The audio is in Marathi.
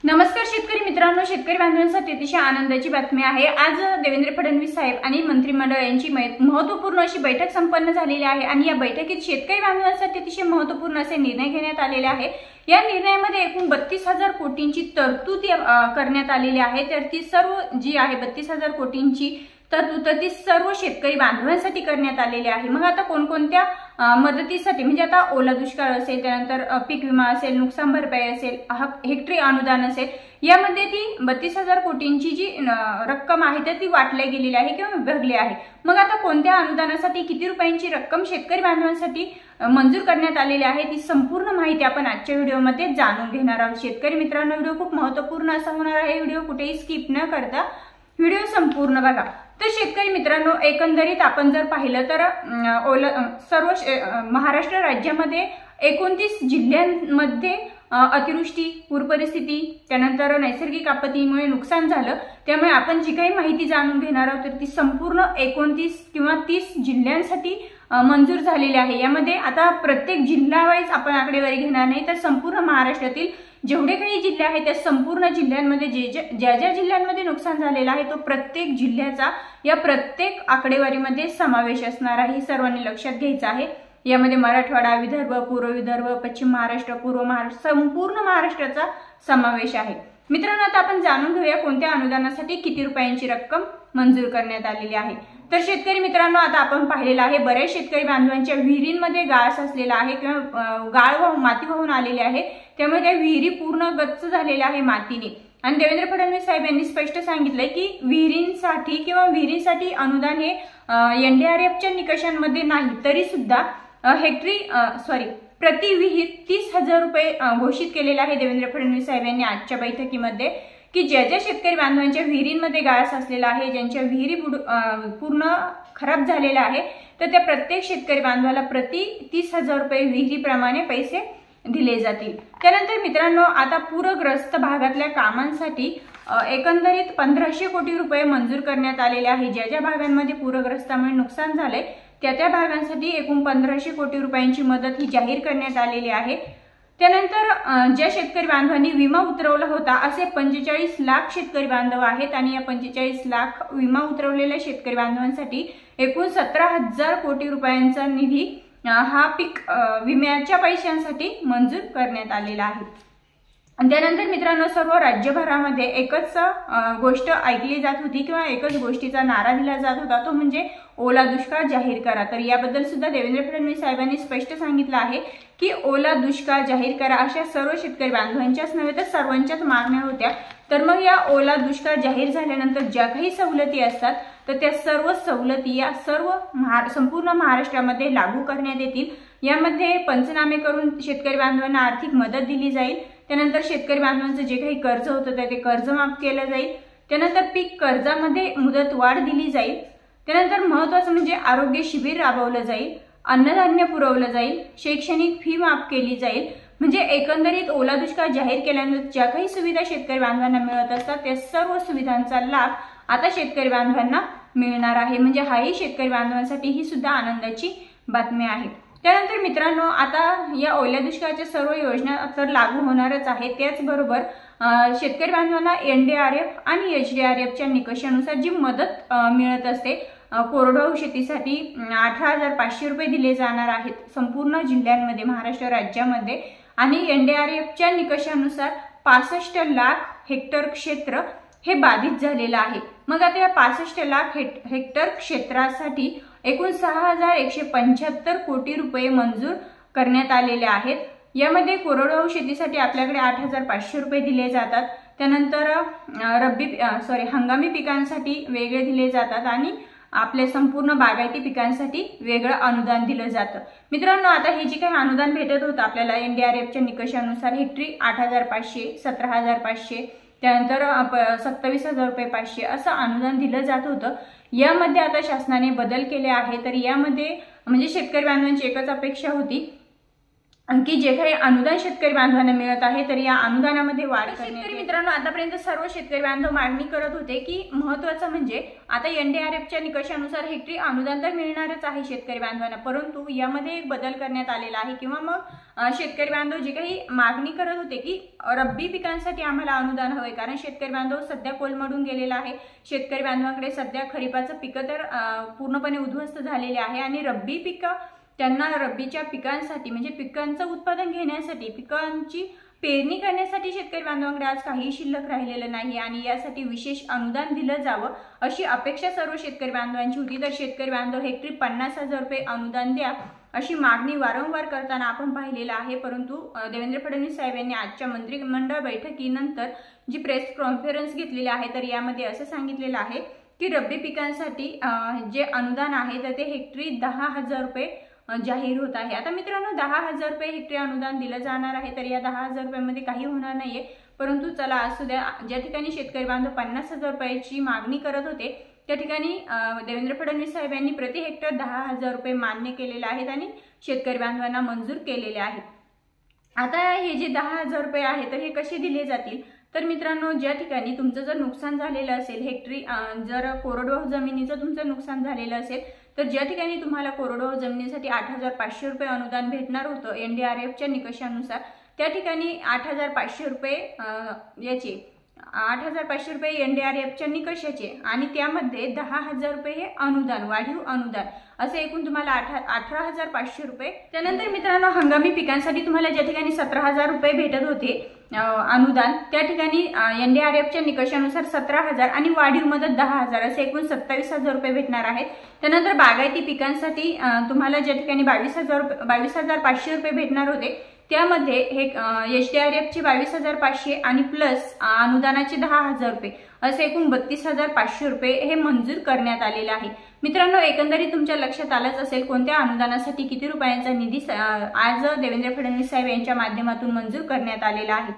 नमस्कार शेतकरी मित्रांनो, शेतकरी बांधवांसाठी अतिशय आनंदाची बातमी आहे। आज देवेंद्र फडणवीस साहेब आणि मंत्रिमंडळ यांची महत्त्वपूर्ण अशी बैठक संपन्न झालेली आहे आणि या बैठकीत शेतकरी बांधवांसाठी अतिशय महत्त्वपूर्ण असे निर्णय घेण्यात आलेले आहे। या निर्णयामध्ये एकूण 32,000 कोटींची तरतूद करण्यात आलेली आहे। तर ती सर्व जी आहे 32,000 कोटींची तरतूद ती सर्व शेतकरी बांधवांसाठी करण्यात आलेली आहे। मग आता कोणकोणत्या मदतीसाठी म्हणजे आता ओला दुष्काळ असेल, त्यानंतर पीक विमा असेल, नुकसान भरपाई असेल, हेक्टरी अनुदान असेल, यामध्ये ती 32,000 कोटींची जी रक्कम आहे तर ती वाटली गेलेली आहे किंवा विभागली आहे। मग आता कोणत्या अनुदानासाठी किती रुपयांची रक्कम शेतकरी बांधवांसाठी मंजूर करण्यात आलेली आहे ती संपूर्ण माहिती आपण आजच्या व्हिडिओमध्ये जाणून घेणार आहोत। शेतकरी मित्रांनो, व्हिडिओ खूप महत्त्वपूर्ण असा होणार आहे। व्हिडिओ कुठेही स्किप न करता व्हिडिओ संपूर्ण बघा। तर शेतकरी मित्रांनो, एकंदरीत आपण जर पाहिलं तर सर्व महाराष्ट्र राज्यामध्ये 29 जिल्ह्यांमध्ये अतिवृष्टी, पूर परिस्थिती, त्यानंतर नैसर्गिक आपत्तीमुळे नुकसान झालं। त्यामुळे आपण जी काही माहिती जाणून घेणार आहोत तर ती संपूर्ण 29 किंवा 30 जिल्ह्यांसाठी मंजूर झालेली आहे। यामध्ये आता प्रत्येक जिल्हा वाईज आपण आकडेवारी घेणार नाही, तर संपूर्ण महाराष्ट्रातील जेवढे काही जिल्हे आहेत त्या संपूर्ण जिल्ह्यांमध्ये ज्या ज्या जिल्ह्यांमध्ये नुकसान झालेलं आहे तो प्रत्येक जिल्ह्याचा या प्रत्येक आकडेवारीमध्ये समावेश असणार आहे। सर्वांनी लक्षात घ्यायचं आहे। यामध्ये मराठवाडा, विदर्भ, पूर्व विदर्भ, पश्चिम महाराष्ट्र, पूर्व महाराष्ट्र, संपूर्ण महाराष्ट्राचा समावेश आहे। मित्रांनो, आता आपण जाणून घेऊया कोणत्या अनुदानासाठी किती रुपयांची रक्कम मंजूर करण्यात आलेली आहे। तर शेतकरी मित्रांनो, आता आपण पाहिलेलं आहे बऱ्याच शेतकरी बांधवांच्या विहिरींमध्ये गाळ साचलेला आहे किंवा माती वाहून आलेली आहे। त्यामुळे त्या विहिरी पूर्ण गच्च झालेल्या आहे मातीने। आणि देवेंद्र फडणवीस साहेब यांनी स्पष्ट सांगितलंय की विहिरींसाठी अनुदान हे एनडीआरएफच्या निकषांमध्ये नाही, तरी सुद्धा प्रति विहीर 30,000 रुपये घोषित केलेले आहे देवेंद्र फडणवीस साहेब यांनी आजच्या बैठकीमध्ये, की ज्या ज्या शेतकरी बांधवांच्या विहिरींमध्ये गाळ साचलेला आहे, ज्यांच्या विहिरी पूर्ण खराब झालेल्या आहे, तर त्या प्रत्येक शेतकरी बांधवाला प्रति 30,000 रुपये विहिरीप्रमाणे पैसे दिले जातील। त्यानंतर मित्रांनो, आता पूरग्रस्त भागातल्या कामांसाठी एकंदरीत 1,500 कोटी रुपये मंजूर करण्यात आलेले आहे। ज्या ज्या भागांमध्ये पूरग्रस्तामुळे नुकसान झाले त्या भागांसाठी एकूण 1,500 कोटी रुपयांची मदत ही जाहीर करण्यात आलेली आहे। त्यानंतर ज्या शेतकरी बांधवांनी विमा उतरवला होता असे 45 लाख शेतकरी बांधव आहेत आणि या 45 लाख विमा उतरवलेल्या शेतकरी बांधवांसाठी एकूण 17,000 कोटी रुपयांचा निधी हा पीक विम्याच्या पैशांसाठी मंजूर करण्यात आलेला आहे। त्यानंतर मित्रांनो, सर्व राज्यभरामध्ये एकच गोष्ट ऐकली जात होती किंवा एकच गोष्टीचा नारा दिला जात होता, तो म्हणजे ओला दुष्काळ जाहीर करा। तर याबद्दल सुद्धा देवेंद्र फडणवीस साहेबांनी स्पष्ट सांगितलं आहे की ओला दुष्काळ जाहीर करा। अशा सर्व शेतकरी बांधवांच्याच नव्हे तर सर्वांच्याच मागण्या होत्या। तर मग या ओला दुष्काळ जाहीर झाल्यानंतर ज्या काही सवलती असतात तर त्या सर्व सवलती या संपूर्ण महाराष्ट्रामध्ये लागू करण्यात येतील। यामध्ये पंचनामे करून शेतकरी बांधवांना आर्थिक मदत दिली जाईल। त्यानंतर शेतकरी बांधवांचं जे काही कर्ज होतं ते कर्ज माफ केलं जाईल। त्यानंतर पीक कर्जामध्ये मुदत वाढ दिली जाईल। त्यानंतर महत्त्वाचं म्हणजे आरोग्य शिबिर राबवलं जाईल, अन्नधान्य पुरवलं जाईल, शैक्षणिक फी माफ केली जाईल। म्हणजे एकंदरीत ओला दुष्काळ जाहीर केल्यानंतर ज्या काही सुविधा शेतकरी बांधवांना मिळत असतात त्या सर्व सुविधांचा लाभ आता शेतकरी बांधवांना मिळणार आहे। म्हणजे हाही शेतकरी बांधवांसाठी ही सुद्धा आनंदाची बातमी आहे। त्यानंतर मित्रांनो, आता या ओल्या दुष्काळाच्या सर्व योजना तर लागू होणारच आहे, त्याचबरोबर शेतकरी बांधवांना एनडीआरएफ आणि एचडीआरएफच्या निकषानुसार जी मदत मिळत असते कोरडवाहू शेतीसाठी 18,500 रुपये दिले जाणार आहेत संपूर्ण जिल्ह्यांमध्ये महाराष्ट्र राज्यामध्ये। आणि एनडीआरएफच्या निकषानुसार 65 लाख हेक्टर क्षेत्र हे बाधित झालेलं आहे। मग आता या 65 लाख हेक्टर क्षेत्रासाठी एकूण 6,175 कोटी रुपये मंजूर करण्यात आलेले आहेत। यामध्ये कोरडवाहू शेतीसाठी आपल्याकडे 8,500 रुपये दिले जातात। त्यानंतर हंगामी पिकांसाठी वेगळे दिले जातात आणि आपल्या संपूर्ण बागायती पिकांसाठी वेगळं अनुदान दिलं जातं। मित्रांनो, आता हे जे काही अनुदान भेटत होतं आपल्याला एनडीआरएफच्या निकषानुसार हेक्टरी 8,500, 17,500, त्यानंतर 27,000 रुपये 500 असं अनुदान दिलं जात होतं। यामध्ये आता शासनाने बदल केले आहे। तर यामध्ये म्हणजे शेतकरी बांधवांची एकच अपेक्षा होती की जे काही अनुदान शेतकरी बांधवांना मिळत आहे तर या अनुदानामध्ये वाढ शेतकरी मित्रांनो आतापर्यंत सर्व शेतकरी बांधव मागणी करत होते की महत्त्वाचं म्हणजे आता एनडीआरएफच्या निकषानुसार हेक्टरी अनुदान तर मिळणारच आहे शेतकरी बांधवांना, परंतु यामध्ये एक बदल करण्यात आलेला आहे किंवा मग शेतकरी बांधव जे काही मागणी करत होते की रब्बी पिकांसाठी आम्हाला अनुदान हवे, कारण शेतकरी बांधव सध्या कोलमडून गेलेला आहे. शेतकरी बांधवांकडे सध्या खरीपाचं पिकं तर पूर्णपणे उद्ध्वस्त झालेले आहे आणि रब्बी पिकं त्यांना रब्बीच्या पिकांसाठी म्हणजे पिकांचं उत्पादन घेण्यासाठी पिकांची पेरणी करण्यासाठी शेतकरी बांधवांकडे आज काही शिल्लक राहिलेलं नाही आणि यासाठी विशेष अनुदान दिलं जावं अशी अपेक्षा सर्व शेतकरी बांधवांची होती. तर शेतकरी बांधव हेक्टरी 50,000 रुपये अनुदान द्या अशी मागणी वारंवार करताना आपण पाहिलेलं आहे. परंतु देवेंद्र फडणवीस साहेब यांनी आजच्या मंत्रिमंडळ बैठकीनंतर जी प्रेस कॉन्फरन्स घेतलेली आहे तर यामध्ये असं सांगितलेलं आहे की रब्बी पिकांसाठी जे अनुदान आहे तर ते हेक्टरी 10,000 रुपये जाहीर होत आहे. आता मित्रांनो 10,000 रुपये हेक्टरी अनुदान दिलं जाणार आहे तर या 10,000 रुपयामध्ये काही होणार नाहीये, परंतु चला असू द्या. ज्या ठिकाणी शेतकरी बांधव 50,000 रुपयाची मागणी करत होते त्या ठिकाणी देवेंद्र फडणवीस साहेब यांनी प्रति हेक्टर 10,000 रुपये मान्य केलेले आहेत आणि शेतकरी बांधवांना मंजूर केलेले आहेत. आता हे जे 10,000 रुपये आहे तर हे कसे दिले जातील तर मित्रांनो ज्या ठिकाणी तुमचं जर नुकसान झालेलं असेल हेक्टरी जर कोरडवाहू जमिनीचं तुमचं नुकसान झालेलं असेल तर ज्या ठिकाणी तुम्हाला कोरडवाहू जमिनीसाठी 8,500 रुपये अनुदान भेटणार होतं एनडीआरएफच्या निकषानुसार त्या ठिकाणी 8,500 रुपये याचे 8,500 रुपये एनडीआरएफच्या निकषाचे आणि त्यामध्ये 10,000 रुपये हे अनुदान वाढीव अनुदान असे एकूण तुम्हाला 18,500 रुपये. त्यानंतर मित्रांनो हंगामी पिकांसाठी तुम्हाला ज्या ठिकाणी 17,000 रुपये भेटत होते अनुदान त्या ठिकाणी एनडीआरएफच्या निकषानुसार 17,000 आणि वाढीव मदत 10,000 असे एकूण 27,000 रुपये भेटणार आहेत. त्यानंतर बागायती पिकांसाठी तुम्हाला ज्या ठिकाणी 22,500 रुपये भेटणार होते त्यामध्ये हे एचडीआरएफचे 22,500 आणि प्लस अनुदानाचे 10,000 रुपये असे एकूण 32,500 रुपये हे मंजूर करण्यात आलेले आहे. मित्रांनो एकंदरीत तुमच्या लक्षात आलंच असेल कोणत्या अनुदानासाठी किती रुपयांचा निधी आज देवेंद्र फडणवीस साहेब यांच्या माध्यमातून मंजूर करण्यात आलेला आहे.